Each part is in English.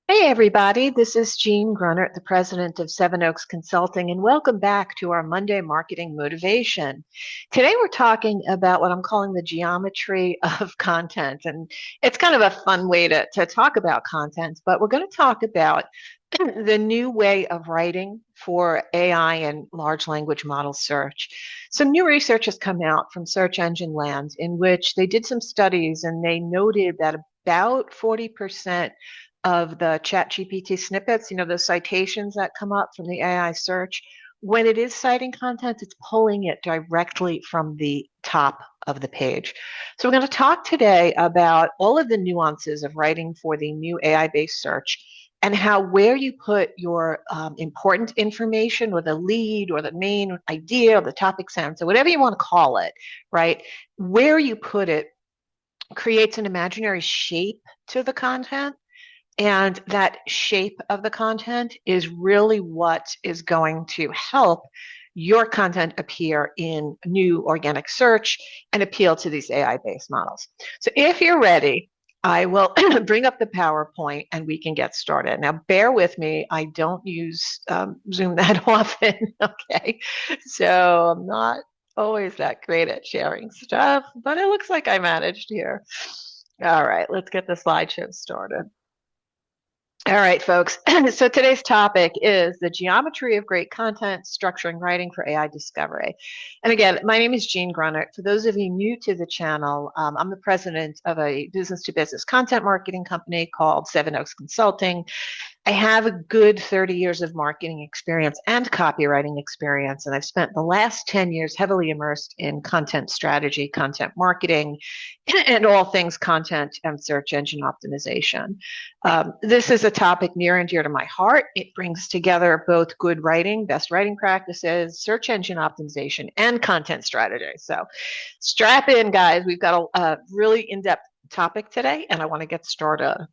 Hey everybody, this is Jeanne Grunert, the president of Seven Oaks Consulting, and welcome back to our Monday Marketing Motivation. Today we're talking about what I'm calling the geometry of content, and it's kind of a fun way to talk about content, but we're going to talk about the new way of writing for AI and large language model search. Some new research has come out from Search Engine Land in which they did some studies and they noted that about 40% of the ChatGPT snippets, those citations that come up from the AI search, when it is citing content, it's pulling it directly from the top of the page. So we're going to talk today about all of the nuances of writing for the new AI-based search and how where you put your important information or the lead or the main idea or the topic sentence or whatever you want to call it, right? Where you put it creates an imaginary shape to the content, and that shape of the content is really what is going to help your content appear in new organic search and appeal to these AI-based models. So if you're ready, I will bring up the PowerPoint and we can get started. Now, bear with me. I don't use Zoom that often, okay? So I'm not always that great at sharing stuff, but it looks like I managed here. All right, let's get the slideshow started. All right, folks. So today's topic is the geometry of great content, structuring writing for AI discovery. And again, my name is Jeanne Grunert. For those of you new to the channel, I'm the president of a business-to-business content marketing company called Seven Oaks Consulting. I have a good 30 years of marketing experience and copywriting experience, and I've spent the last 10 years heavily immersed in content strategy, content marketing, and all things content and search engine optimization. This is a topic near and dear to my heart. It brings together both good writing, best writing practices, search engine optimization, and content strategy. So strap in, guys. We've got a really in-depth topic today, and I want to get started.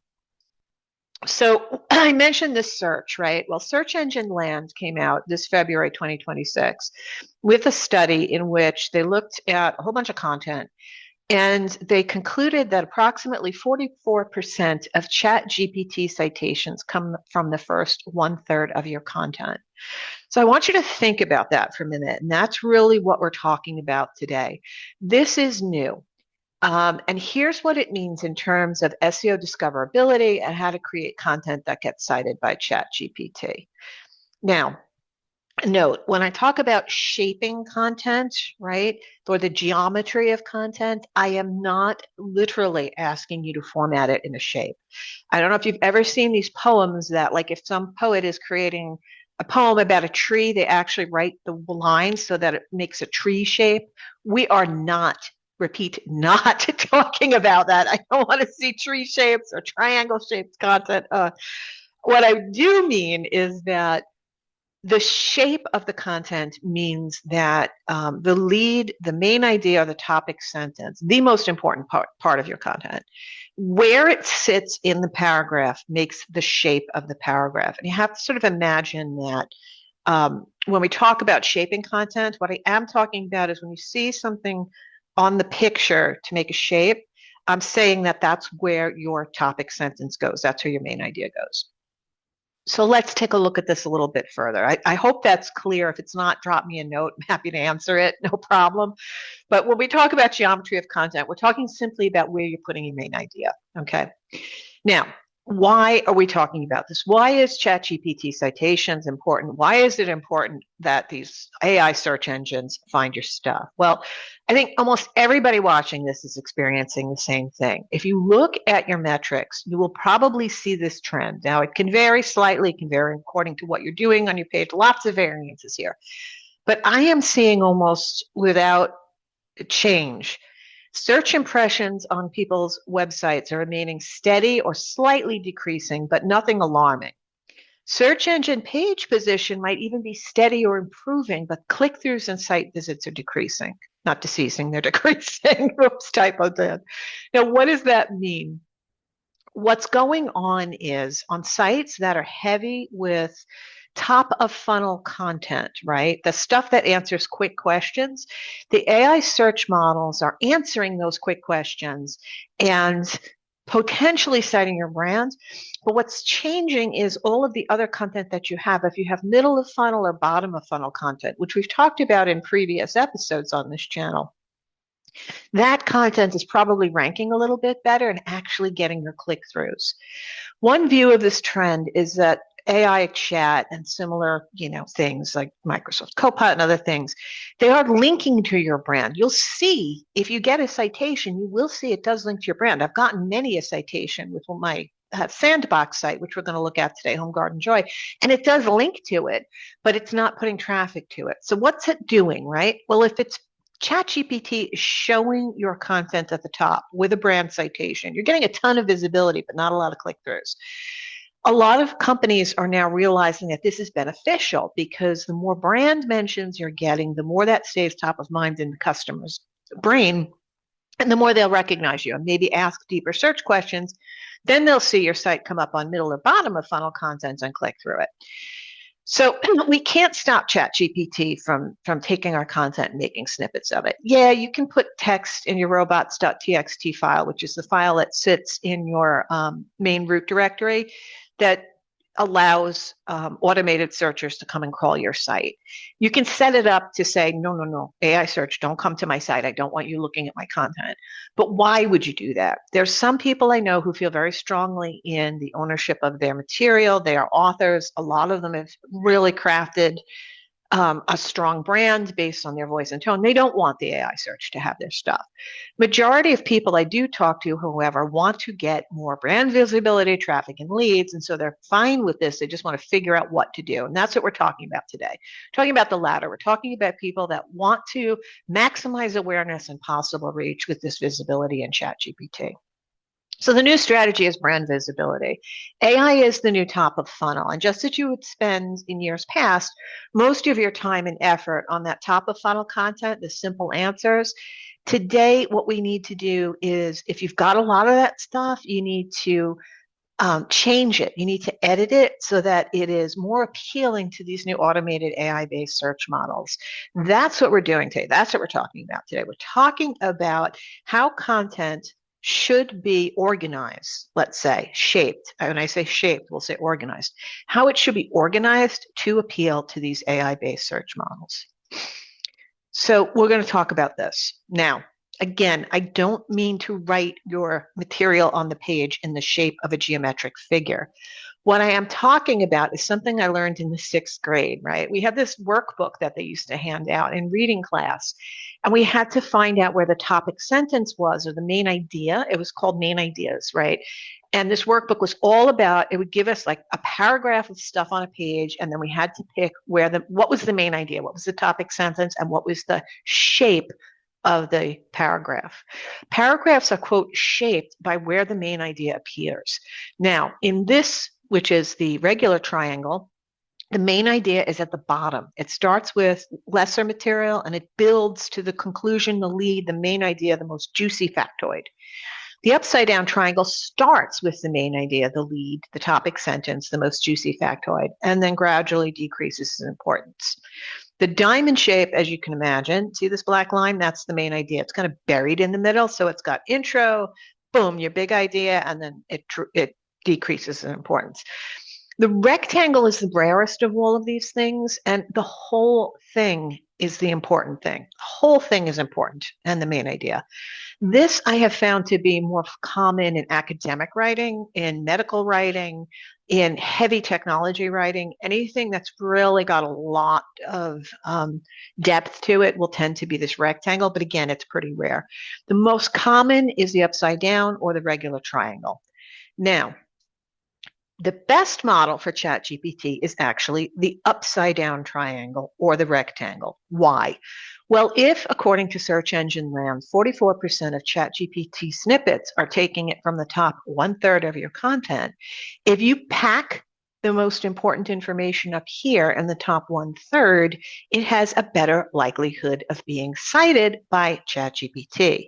So I mentioned this search, right? Well, Search Engine Land came out this February 2026 with a study in which they looked at a whole bunch of content and they concluded that approximately 44% of ChatGPT citations come from the first 1/3 of your content. So I want you to think about that for a minute. And that's really what we're talking about today. This is new. And here's what it means in terms of SEO discoverability and how to create content that gets cited by ChatGPT. Now, note, when I talk about shaping content, right, or the geometry of content, I am not literally asking you to format it in a shape. I don't know if you've ever seen these poems that, like, if some poet is creating a poem about a tree, they actually write the lines so that it makes a tree shape. We are not, repeat, not talking about that. I don't want to see tree shapes or triangle shaped content. What I do mean is that the shape of the content means that the lead, the main idea, or the topic sentence, the most important part of your content, where it sits in the paragraph makes the shape of the paragraph. And you have to sort of imagine that when we talk about shaping content, what I am talking about is when you see something on the picture to make a shape, I'm saying that that's where your topic sentence goes. That's where your main idea goes. So let's take a look at this a little bit further. I hope that's clear. If it's not, drop me a note. I'm happy to answer it, no problem. But when we talk about geometry of content, we're talking simply about where you're putting your main idea, okay? Now, why are we talking about this? Why is ChatGPT citations important? Why is it important that these AI search engines find your stuff? Well, I think almost everybody watching this is experiencing the same thing. If you look at your metrics, you will probably see this trend. Now, it can vary slightly, it can vary according to what you're doing on your page, lots of variances here. But I am seeing almost without change, search impressions on people's websites are remaining steady or slightly decreasing, but nothing alarming. Search engine page position might even be steady or improving, but click-throughs and site visits are decreasing. Not deceasing, they're decreasing. Oops, typo there. Now, what does that mean? What's going on is on sites that are heavy with top of funnel content, right? The stuff that answers quick questions, the AI search models are answering those quick questions and potentially citing your brand. But what's changing is all of the other content that you have. If you have middle of funnel or bottom of funnel content, which we've talked about in previous episodes on this channel, that content is probably ranking a little bit better and actually getting your click-throughs. One view of this trend is that AI chat and similar, things like Microsoft Copilot and other things, they are linking to your brand. You'll see if you get a citation, you will see it does link to your brand. I've gotten many a citation with my sandbox site, which we're going to look at today, Home Garden Joy, and it does link to it, but it's not putting traffic to it. So what's it doing, right? Well, if it's ChatGPT is showing your content at the top with a brand citation, you're getting a ton of visibility, but not a lot of click-throughs. A lot of companies are now realizing that this is beneficial because the more brand mentions you're getting, the more that stays top of mind in the customer's brain, and the more they'll recognize you and maybe ask deeper search questions. Then they'll see your site come up on middle or bottom of funnel content and click through it. So we can't stop ChatGPT from taking our content and making snippets of it. Yeah, you can put text in your robots.txt file, which is the file that sits in your main root directory that allows automated searchers to come and crawl your site. You can set it up to say, no, AI search, don't come to my site. I don't want you looking at my content. But why would you do that? There's some people I know who feel very strongly in the ownership of their material. They are authors. A lot of them have really crafted a strong brand based on their voice and tone. They don't want the AI search to have their stuff. Majority of people I do talk to, however, want to get more brand visibility, traffic, and leads, and so they're fine with this. They just want to figure out what to do, and that's what we're talking about today. Talking about the latter. We're talking about people that want to maximize awareness and possible reach with this visibility in ChatGPT. So the new strategy is brand visibility. AI is the new top of funnel. And just as you would spend in years past, most of your time and effort on that top of funnel content, the simple answers, today what we need to do is, if you've got a lot of that stuff, you need to change it. You need to edit it so that it is more appealing to these new automated AI-based search models. That's what we're doing today. That's what we're talking about today. We're talking about how content should be organized, let's say, shaped. When I say shaped, we'll say organized. How it should be organized to appeal to these AI-based search models. So we're going to talk about this. Now, again, I don't mean to write your material on the page in the shape of a geometric figure. What I am talking about is something I learned in the 6th grade, right? We had this workbook that they used to hand out in reading class, and we had to find out where the topic sentence was, or the main idea. It was called main ideas, right? And this workbook was all about, it would give us like a paragraph of stuff on a page, and then we had to pick what was the main idea, what was the topic sentence, and what was the shape of the paragraph. Paragraphs are, quote, shaped by where the main idea appears. Now, in this, which is the regular triangle, the main idea is at the bottom. It starts with lesser material and it builds to the conclusion, the lead, the main idea, the most juicy factoid. The upside down triangle starts with the main idea, the lead, the topic sentence, the most juicy factoid, and then gradually decreases in importance. The diamond shape, as you can imagine, see this black line? That's the main idea. It's kind of buried in the middle. So it's got intro, boom, your big idea, and then it decreases in importance. The rectangle is the rarest of all of these things, and the whole thing is the important thing. The whole thing is important, and the main idea. This I have found to be more common in academic writing, in medical writing, in heavy technology writing. Anything that's really got a lot of depth to it will tend to be this rectangle, but again, it's pretty rare. The most common is the upside down or the regular triangle. Now, the best model for ChatGPT is actually the upside down triangle or the rectangle. Why? Well, if, according to Search Engine Land, 44% of ChatGPT snippets are taking it from the top 1/3 of your content, if you pack the most important information up here in the top 1/3, it has a better likelihood of being cited by ChatGPT.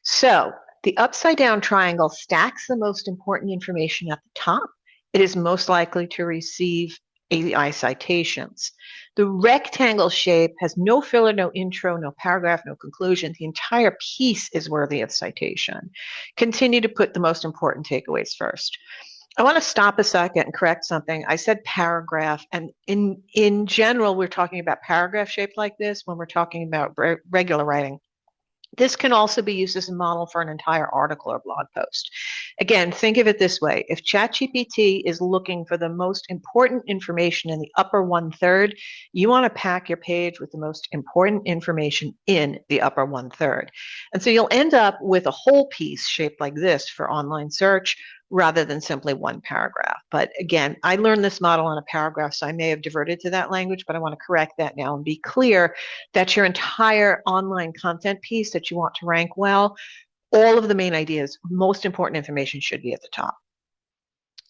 So the upside down triangle stacks the most important information at the top. It is most likely to receive AI citations. The rectangle shape has no filler, no intro, no paragraph, no conclusion. The entire piece is worthy of citation. Continue to put the most important takeaways first. I want to stop a second and correct something. I said paragraph, and in general, we're talking about paragraph shaped like this when we're talking about regular writing. This can also be used as a model for an entire article or blog post. Again, think of it this way. If ChatGPT is looking for the most important information in the upper 1/3, you want to pack your page with the most important information in the upper 1/3. And so you'll end up with a whole piece shaped like this for online search rather than simply one paragraph. But again, I learned this model on a paragraph, so I may have diverted to that language, but I want to correct that now and be clear that your entire online content piece that you want to rank well, all of the main ideas, most important information should be at the top.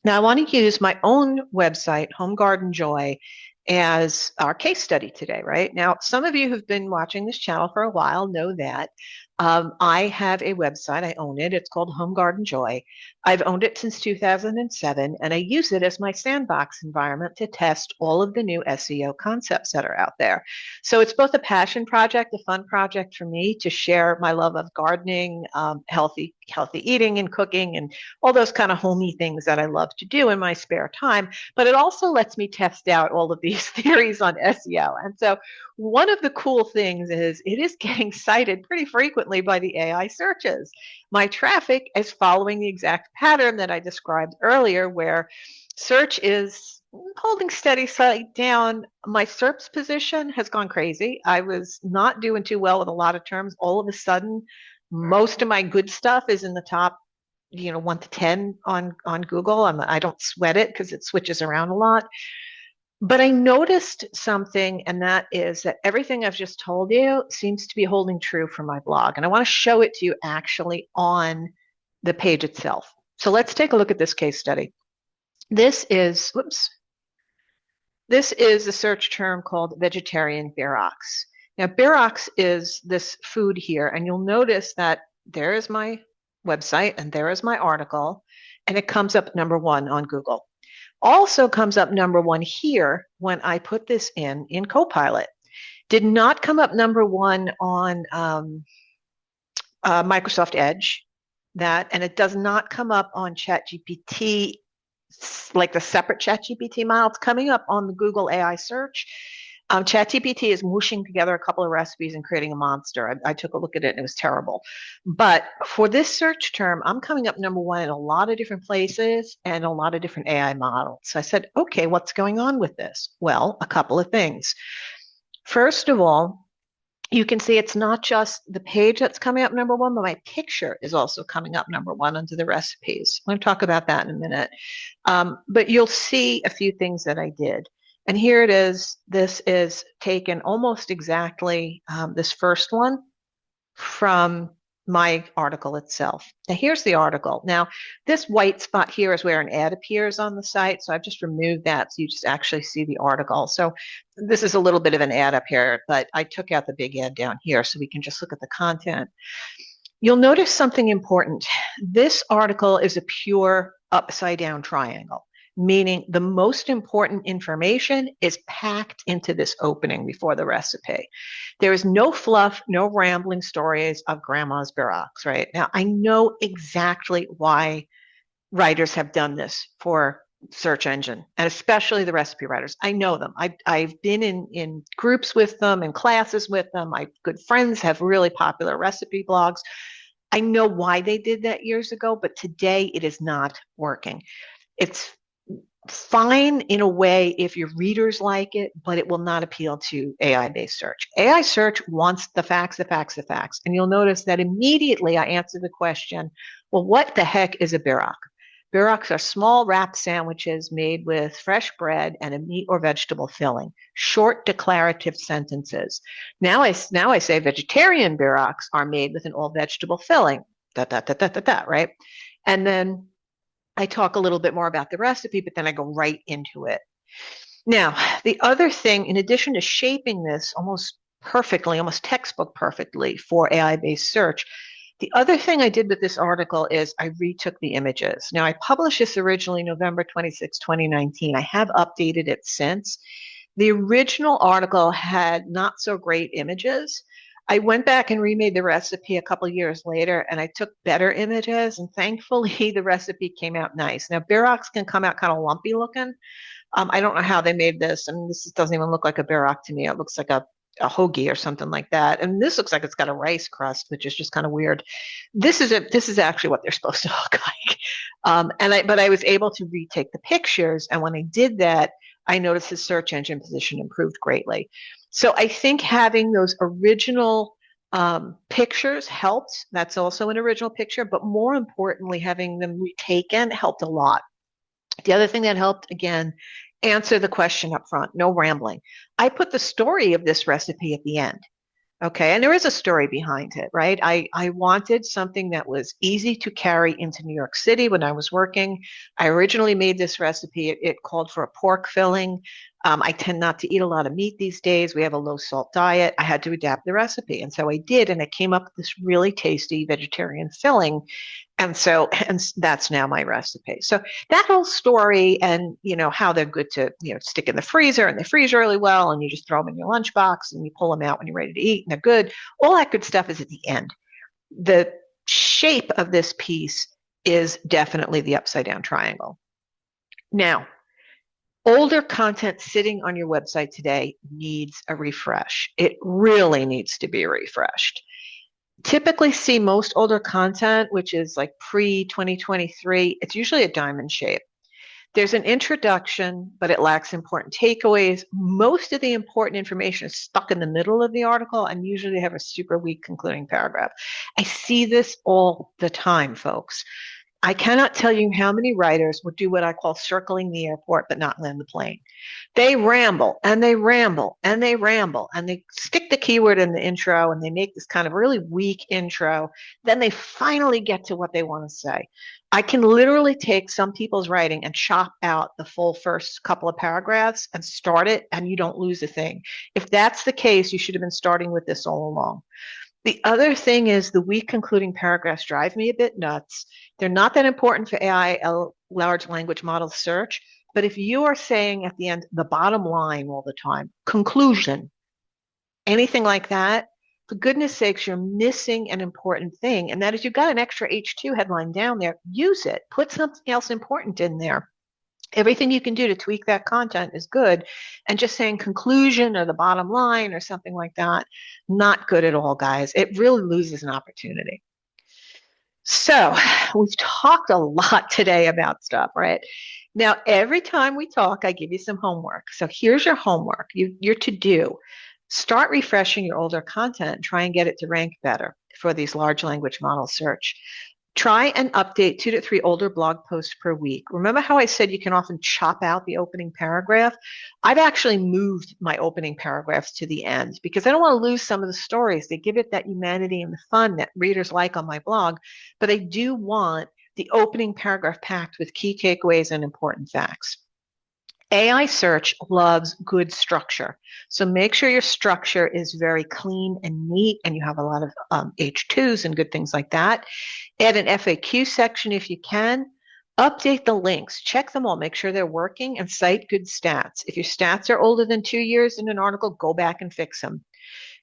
Now, I want to use my own website, Home Garden Joy, as our case study today, right? Now, some of you who've been watching this channel for a while know that I have a website. I own it. It's called Home Garden Joy. I've owned it since 2007, and I use it as my sandbox environment to test all of the new SEO concepts that are out there. So it's both a passion project, a fun project for me to share my love of gardening, healthy eating and cooking, and all those kind of homey things that I love to do in my spare time. But it also lets me test out all of these theories on SEO. And so one of the cool things is it is getting cited pretty frequently by the AI searches. My traffic is following the exact pattern that I described earlier, where search is holding steady, slightly down. My SERPs position has gone crazy. I was not doing too well with a lot of terms. All of a sudden, most of my good stuff is in the top 1 to 10 on Google. I don't sweat it because it switches around a lot. But I noticed something, and that is that everything I've just told you seems to be holding true for my blog. And I want to show it to you actually on the page itself. So let's take a look at this case study. This is a search term called vegetarian Birox. Now, Birox is this food here, and you'll notice that there is my website and there is my article, and it comes up number 1 on Google. Also comes up number 1 here when I put this in Copilot. Did not come up number 1 on Microsoft Edge, and it does not come up on ChatGPT, like the separate ChatGPT model. It's coming up on the Google AI search. ChatGPT is mushing together a couple of recipes and creating a monster. I took a look at it and it was terrible. But for this search term, I'm coming up number 1 in a lot of different places and a lot of different AI models. So I said, okay, what's going on with this? Well, a couple of things. First of all, you can see it's not just the page that's coming up number 1, but my picture is also coming up number 1 under the recipes. I'm going to talk about that in a minute. But you'll see a few things that I did. And here it is. This is taken almost exactly this first one from my article itself. Now, here's the article. Now, this white spot here is where an ad appears on the site. So I've just removed that so you just actually see the article. So this is a little bit of an ad up here, but I took out the big ad down here so we can just look at the content. You'll notice something important. This article is a pure upside down triangle, meaning the most important information is packed into this opening before the recipe. There is no fluff, no rambling stories of grandma's Birox, right? Now, I know exactly why writers have done this for search engine, and especially the recipe writers. I know them. I've been in groups with them and classes with them. My good friends have really popular recipe blogs. I know why they did that years ago, but today it is not working. It's fine in a way if your readers like it, but it will not appeal to AI-based search. AI search wants the facts, the facts, the facts. And you'll notice that immediately I answer the question, well, what the heck is a Birox? Birox are small wrapped sandwiches made with fresh bread and a meat or vegetable filling. Short declarative sentences. Now I say vegetarian Birox are made with an all vegetable filling. Right? And then I talk a little bit more about the recipe, but then I go right into it. Now, the other thing, in addition to shaping this almost perfectly, almost textbook perfectly for AI-based search, The other thing I did with this article is I retook the images. Now, I published this originally November 26, 2019. I have updated it since. The original article had not so great images. I went back and remade the recipe a couple years later, and I took better images, and thankfully the recipe came out nice. Now, Birox can come out kind of lumpy looking. I don't know how they made this. I mean, this doesn't even look like a Biroc to me. It looks like a hoagie or something like that. And this looks like it's got a rice crust, which is just kind of weird. This is actually what they're supposed to look like. But I was able to retake the pictures, and when I did that, I noticed the search engine position improved greatly. So I think having those original pictures helped. That's also an original picture, but more importantly, having them retaken helped a lot. The other thing that helped, again, answer the question up front, no rambling. I put the story of this recipe at the end. Okay, and there is a story behind it, right? I wanted something that was easy to carry into New York City when I was working. I originally made this recipe. It called for a pork filling. I tend not to eat a lot of meat these days. We have a low salt diet. I had to adapt the recipe. And so I did, and I came up with this really tasty vegetarian filling. And that's now my recipe. So that whole story and, how they're good to, stick in the freezer and they freeze really well and you just throw them in your lunchbox and you pull them out when you're ready to eat and they're good. All that good stuff is at the end. The shape of this piece is definitely the upside down triangle. Now, older content sitting on your website today needs a refresh. It really needs to be refreshed. Typically see most older content, which is like pre-2023, it's usually a diamond shape. There's an introduction, but it lacks important takeaways. Most of the important information is stuck in the middle of the article and usually have a super weak concluding paragraph. I see this all the time, folks. I cannot tell you how many writers would do what I call circling the airport but not land the plane. They ramble and they ramble and they ramble and they stick the keyword in the intro and they make this kind of really weak intro. Then they finally get to what they want to say. I can literally take some people's writing and chop out the full first couple of paragraphs and start it, and you don't lose a thing. If that's the case, you should have been starting with this all along. The other thing is the weak concluding paragraphs drive me a bit nuts. They're not that important for AI, large language model search, but if you are saying at the end, the bottom line all the time, conclusion, anything like that, for goodness sakes, you're missing an important thing. And that is you've got an extra H2 headline down there. Use it. Put something else important in there. Everything you can do to tweak that content is good. And just saying conclusion or the bottom line or something like that, not good at all, guys. It really loses an opportunity. So we've talked a lot today about stuff, right? Now, every time we talk, I give you some homework. So here's your homework. You're to do. Start refreshing your older content. Try and get it to rank better for these large language model search. Try and update 2 to 3 older blog posts per week. Remember how I said you can often chop out the opening paragraph? I've actually moved my opening paragraphs to the end because I don't want to lose some of the stories. They give it that humanity and the fun that readers like on my blog, but I do want the opening paragraph packed with key takeaways and important facts. AI search loves good structure. So make sure your structure is very clean and neat and you have a lot of H2s and good things like that. Add an FAQ section if you can. Update the links. Check them all. Make sure they're working and cite good stats. If your stats are older than 2 years in an article, go back and fix them.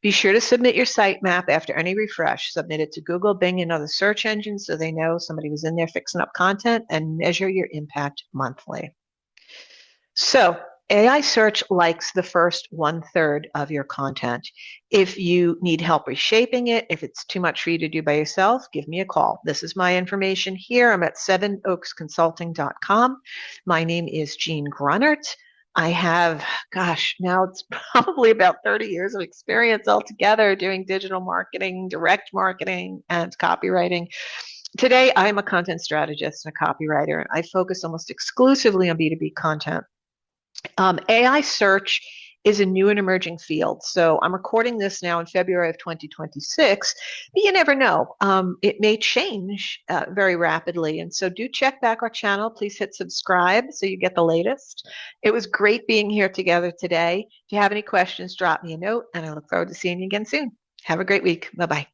Be sure to submit your sitemap after any refresh. Submit it to Google, Bing, and other search engines so they know somebody was in there fixing up content, and measure your impact monthly. So AI search likes the first 1/3 of your content. If you need help reshaping it, if it's too much for you to do by yourself, give me a call. This is my information here. I'm at sevenoaksconsulting.com. My name is Jeanne Grunert. I have, now it's probably about 30 years of experience altogether doing digital marketing, direct marketing, and copywriting. Today, I'm a content strategist and a copywriter, and I focus almost exclusively on B2B content. AI search is a new and emerging field. So I'm recording this now in February of 2026, but you never know. It may change very rapidly. And so do check back our channel. Please hit subscribe so you get the latest. It was great being here together today. If you have any questions, drop me a note, and I look forward to seeing you again soon. Have a great week. Bye-bye.